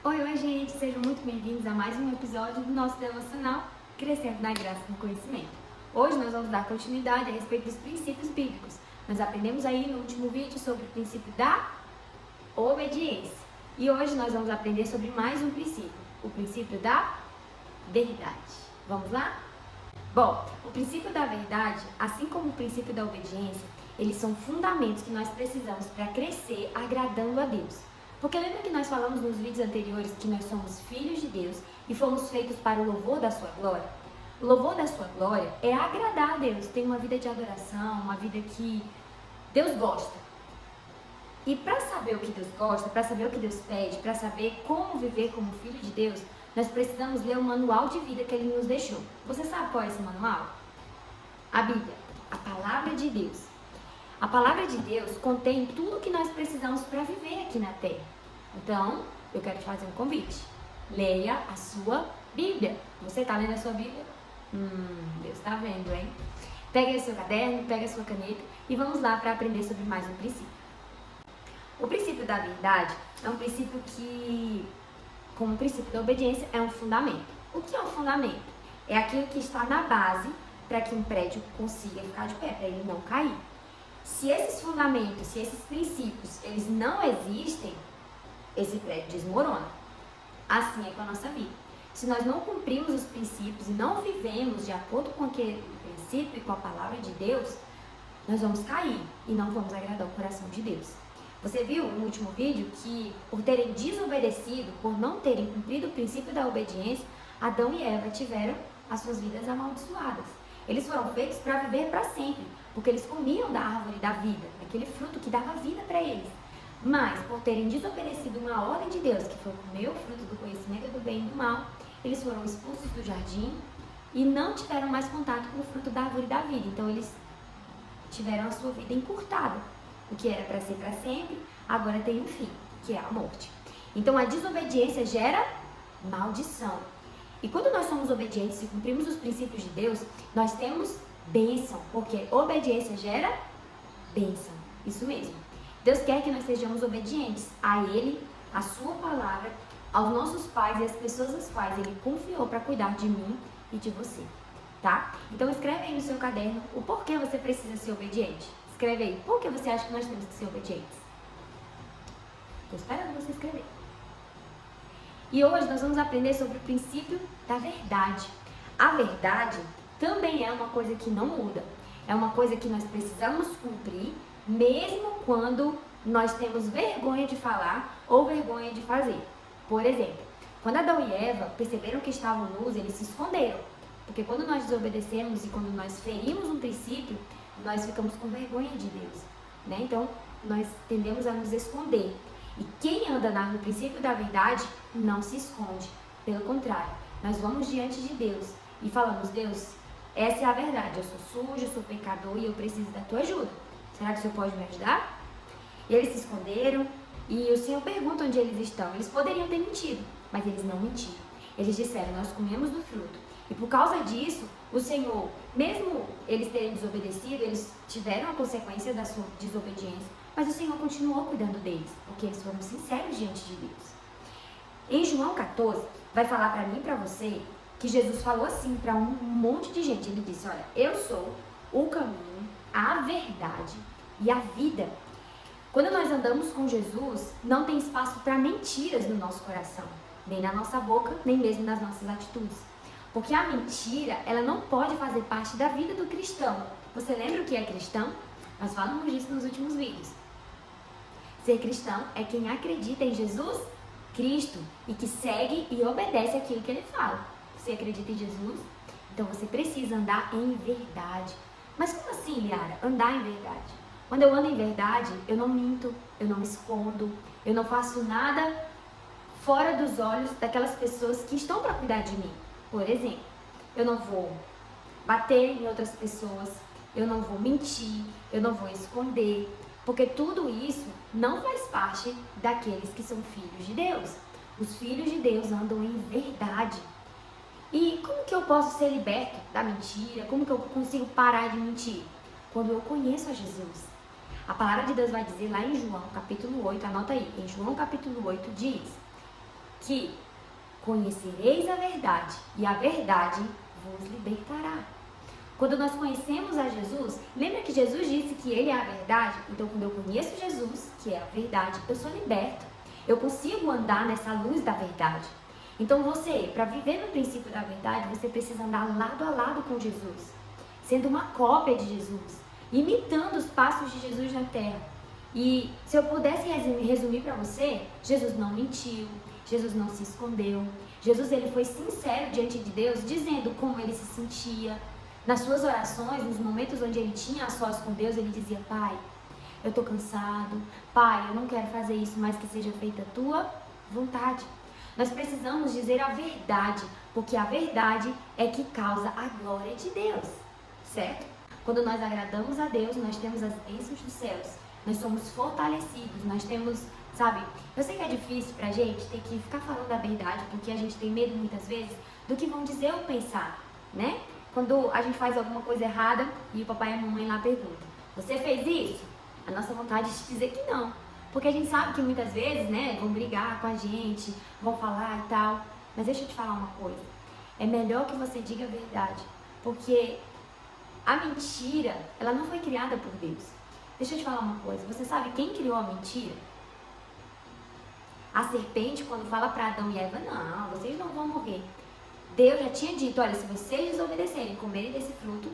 Oi, gente, sejam muito bem-vindos a mais um episódio do nosso devocional Crescendo na Graça e no Conhecimento. Hoje nós vamos dar continuidade a respeito dos princípios bíblicos. Nós aprendemos aí no último vídeo sobre o princípio da obediência. E hoje nós vamos aprender sobre mais um princípio, o princípio da verdade. Vamos lá? Bom, o princípio da verdade, assim como o princípio da obediência, eles são fundamentos que nós precisamos para crescer agradando a Deus. Porque lembra que nós falamos nos vídeos anteriores que nós somos filhos de Deus e fomos feitos para o louvor da sua glória? O louvor da sua glória é agradar a Deus, ter uma vida de adoração, uma vida que Deus gosta. E para saber o que Deus gosta, para saber o que Deus pede, para saber como viver como filho de Deus, nós precisamos ler o manual de vida que Ele nos deixou. Você sabe qual é esse manual? A Bíblia, a Palavra de Deus. A Palavra de Deus contém tudo o que nós precisamos para viver aqui na Terra. Então, eu quero te fazer um convite. Leia a sua Bíblia. Você está lendo a sua Bíblia? Deus está vendo, hein? Pega aí seu caderno, pega a sua caneta e vamos lá para aprender sobre mais um princípio. O princípio da verdade é um princípio que, como o princípio da obediência, é um fundamento. O que é um fundamento? É aquilo que está na base para que um prédio consiga ficar de pé, para ele não cair. Se esses fundamentos, se esses princípios, eles não existem, esse prédio desmorona. Assim é com a nossa vida. Se nós não cumprimos os princípios e não vivemos de acordo com aquele princípio e com a palavra de Deus, nós vamos cair e não vamos agradar o coração de Deus. Você viu no último vídeo que, por terem desobedecido, por não terem cumprido o princípio da obediência, Adão e Eva tiveram as suas vidas amaldiçoadas. Eles foram feitos para viver para sempre, porque eles comiam da árvore da vida, aquele fruto que dava vida para eles. Mas, por terem desobedecido uma ordem de Deus, que foi comer o fruto do conhecimento do bem e do mal, eles foram expulsos do jardim e não tiveram mais contato com o fruto da árvore da vida. Então, eles tiveram a sua vida encurtada. O que era para ser para sempre, agora tem um fim, que é a morte. Então, a desobediência gera maldição. E quando nós somos obedientes e cumprimos os princípios de Deus, nós temos bênção, porque obediência gera bênção. Isso mesmo. Deus quer que nós sejamos obedientes a Ele, a Sua palavra, aos nossos pais e às pessoas às quais Ele confiou para cuidar de mim e de você, tá? Então escreve aí no seu caderno o porquê você precisa ser obediente. Escreve aí, por que você acha que nós temos que ser obedientes? Estou esperando você escrever. E hoje nós vamos aprender sobre o princípio da verdade. A verdade também é uma coisa que não muda. É uma coisa que nós precisamos cumprir, mesmo quando nós temos vergonha de falar ou vergonha de fazer. Por exemplo, quando Adão e Eva perceberam que estavam nus, eles se esconderam. Porque quando nós desobedecemos e quando nós ferimos um princípio, nós ficamos com vergonha de Deus, né? Então, nós tendemos a nos esconder. E quem anda no princípio da verdade não se esconde. Pelo contrário, nós vamos diante de Deus e falamos: Deus, essa é a verdade. Eu sou sujo, eu sou pecador e eu preciso da tua ajuda. Será que o Senhor pode me ajudar? E eles se esconderam e o Senhor pergunta onde eles estão. Eles poderiam ter mentido, mas eles não mentiram. Eles disseram: nós comemos do fruto. E por causa disso, o Senhor, mesmo eles terem desobedecido, eles tiveram a consequência da sua desobediência. Mas o Senhor continuou cuidando deles, porque eles foram sinceros diante de Deus. Em João 14, vai falar para mim e para você que Jesus falou assim para um monte de gente. Ele disse: olha, eu sou o caminho, a verdade e a vida. Quando nós andamos com Jesus, não tem espaço para mentiras no nosso coração, nem na nossa boca, nem mesmo nas nossas atitudes. Porque a mentira, ela não pode fazer parte da vida do cristão. Você lembra o que é cristão? Nós falamos disso nos últimos vídeos. Ser cristão é quem acredita em Jesus Cristo e que segue e obedece aquilo que Ele fala. Você acredita em Jesus? Então você precisa andar em verdade. Mas como assim, Liara? Andar em verdade? Quando eu ando em verdade, eu não minto, eu não me escondo, eu não faço nada fora dos olhos daquelas pessoas que estão para cuidar de mim. Por exemplo, eu não vou bater em outras pessoas, eu não vou mentir, eu não vou esconder, porque tudo isso não faz parte daqueles que são filhos de Deus. Os filhos de Deus andam em verdade. E como que eu posso ser liberto da mentira? Como que eu consigo parar de mentir? Quando eu conheço a Jesus. A palavra de Deus vai dizer lá em João capítulo 8, anota aí, em João capítulo 8 diz: que conhecereis a verdade e a verdade vos libertará. Quando nós conhecemos a Jesus, lembra que Jesus disse que ele é a verdade? Então, quando eu conheço Jesus, que é a verdade, eu sou liberto. Eu consigo andar nessa luz da verdade. Então, você, para viver no princípio da verdade, você precisa andar lado a lado com Jesus, sendo uma cópia de Jesus, imitando os passos de Jesus na terra. E se eu pudesse resumir para você, Jesus não mentiu, Jesus não se escondeu. Jesus, ele foi sincero diante de Deus, dizendo como ele se sentia. Nas suas orações, nos momentos onde ele tinha a sós com Deus, ele dizia: Pai, eu estou cansado. Pai, eu não quero fazer isso, mas que seja feita a tua vontade. Nós precisamos dizer a verdade, porque a verdade é que causa a glória de Deus, certo? Quando nós agradamos a Deus, nós temos as bênçãos dos céus. Nós somos fortalecidos, nós temos, sabe? Eu sei que é difícil pra gente ter que ficar falando a verdade, porque a gente tem medo muitas vezes do que vão dizer ou pensar, né? Quando a gente faz alguma coisa errada e o papai e a mamãe lá perguntam: você fez isso? A nossa vontade é te dizer que não. Porque a gente sabe que muitas vezes, né, vão brigar com a gente, vão falar e tal. Mas deixa eu te falar uma coisa. É melhor que você diga a verdade. Porque a mentira, ela não foi criada por Deus. Deixa eu te falar uma coisa. Você sabe quem criou a mentira? A serpente, quando fala para Adão e Eva: não, vocês não vão morrer. Deus já tinha dito: olha, se vocês desobedecerem, comerem desse fruto,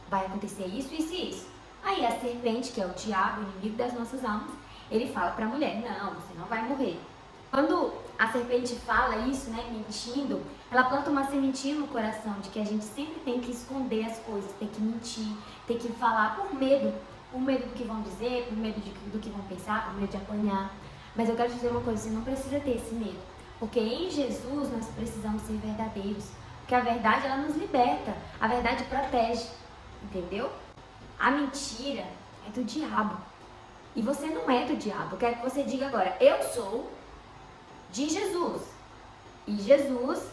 vai acontecer isso, isso e isso. Aí a serpente, que é o diabo, o inimigo das nossas almas, ele fala para a mulher: não, você não vai morrer. Quando a serpente fala isso, né, mentindo, ela planta uma sementinha no coração de que a gente sempre tem que esconder as coisas, tem que mentir, tem que falar por medo do que vão dizer, por medo do que vão pensar, por medo de apanhar. Mas eu quero te dizer uma coisa: você não precisa ter esse medo. Porque em Jesus nós precisamos ser verdadeiros. Porque a verdade, ela nos liberta. A verdade protege. Entendeu? A mentira é do diabo. E você não é do diabo. Eu quero que você diga agora: eu sou de Jesus. E Jesus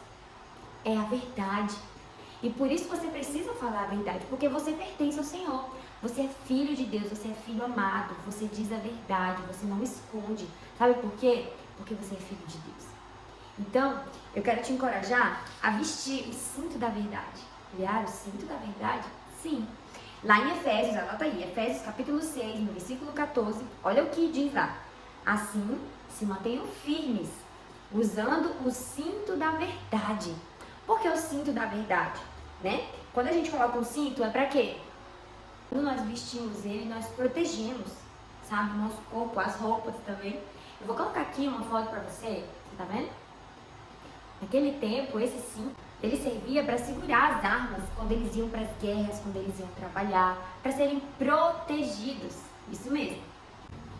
é a verdade. E por isso você precisa falar a verdade. Porque você pertence ao Senhor. Você é filho de Deus. Você é filho amado. Você diz a verdade. Você não esconde. Sabe por quê? Porque você é filho de Deus. Então, eu quero te encorajar a vestir o cinto da verdade. Aliás, o cinto da verdade? Sim. Lá em Efésios, anota aí, Efésios capítulo 6, no versículo 14, olha o que diz lá. Assim, se mantenham firmes, usando o cinto da verdade. Por que o cinto da verdade? Né? Quando a gente coloca um cinto, é pra quê? Quando nós vestimos ele, nós protegemos, sabe? O nosso corpo, as roupas também. Eu vou colocar aqui uma foto pra você tá vendo? Naquele tempo, esse cinto, ele servia para segurar as armas quando eles iam para as guerras, quando eles iam trabalhar, para serem protegidos. Isso mesmo.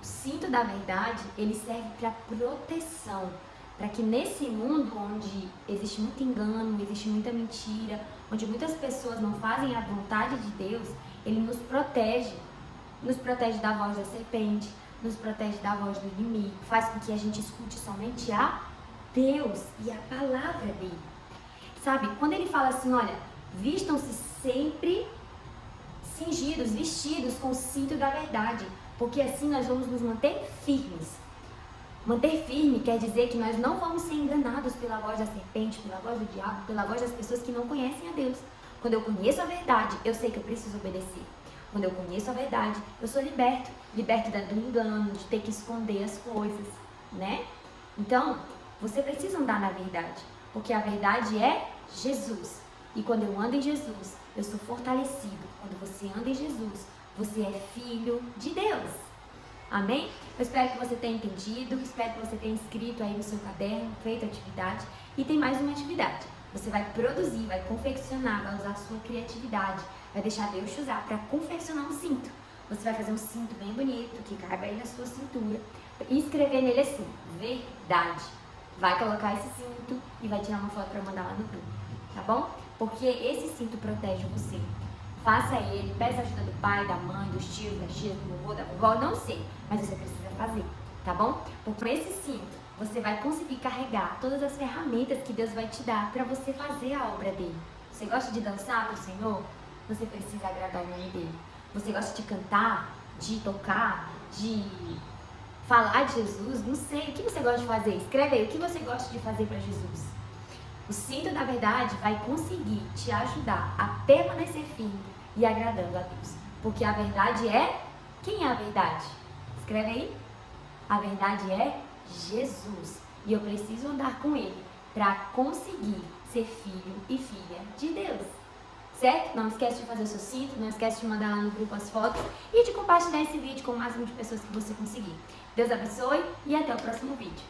O cinto da verdade, ele serve para proteção, para que nesse mundo onde existe muito engano, existe muita mentira, onde muitas pessoas não fazem a vontade de Deus, ele nos protege da voz da serpente, nos protege da voz do inimigo, faz com que a gente escute somente a Deus e a palavra dele. Sabe, quando ele fala assim, olha, vistam-se sempre cingidos, vestidos com o cinto da verdade, porque assim nós vamos nos manter firmes. Manter firme quer dizer que nós não vamos ser enganados pela voz da serpente, pela voz do diabo, pela voz das pessoas que não conhecem a Deus. Quando eu conheço a verdade, eu sei que eu preciso obedecer. Quando eu conheço a verdade, eu sou liberto do engano, de ter que esconder as coisas, né? Então, você precisa andar na verdade, porque a verdade é Jesus. E quando eu ando em Jesus, eu sou fortalecido. Quando você anda em Jesus, você é filho de Deus. Amém? Eu espero que você tenha entendido, espero que você tenha escrito aí no seu caderno, feito a atividade. E tem mais uma atividade. Você vai produzir, vai confeccionar, vai usar a sua criatividade, vai deixar Deus te usar para confeccionar um cinto. Você vai fazer um cinto bem bonito, que caiba aí na sua cintura, e escrever nele assim, verdade. Vai colocar esse cinto e vai tirar uma foto para mandar lá no grupo, tá bom? Porque esse cinto protege você. Faça ele, peça a ajuda do pai, da mãe, dos tios, das tias, do vovô, da vovó, não sei, mas você precisa fazer, tá bom? Porque com esse cinto, você vai conseguir carregar todas as ferramentas que Deus vai te dar para você fazer a obra dele. Você gosta de dançar para o Senhor? Você precisa agradar o nome dele. Você gosta de cantar, de tocar, de falar de Jesus, não sei, o que você gosta de fazer? Escreve aí, o que você gosta de fazer para Jesus? O cinto da verdade vai conseguir te ajudar a permanecer firme e agradando a Deus. Porque a verdade é... Quem é a verdade? Escreve aí. A verdade é Jesus. E eu preciso andar com Ele para conseguir ser filho e filha de Deus. Certo? Não esquece de fazer o seu cinto, não esquece de mandar lá no grupo as fotos e de compartilhar esse vídeo com o máximo de pessoas que você conseguir. Deus abençoe e até o próximo vídeo.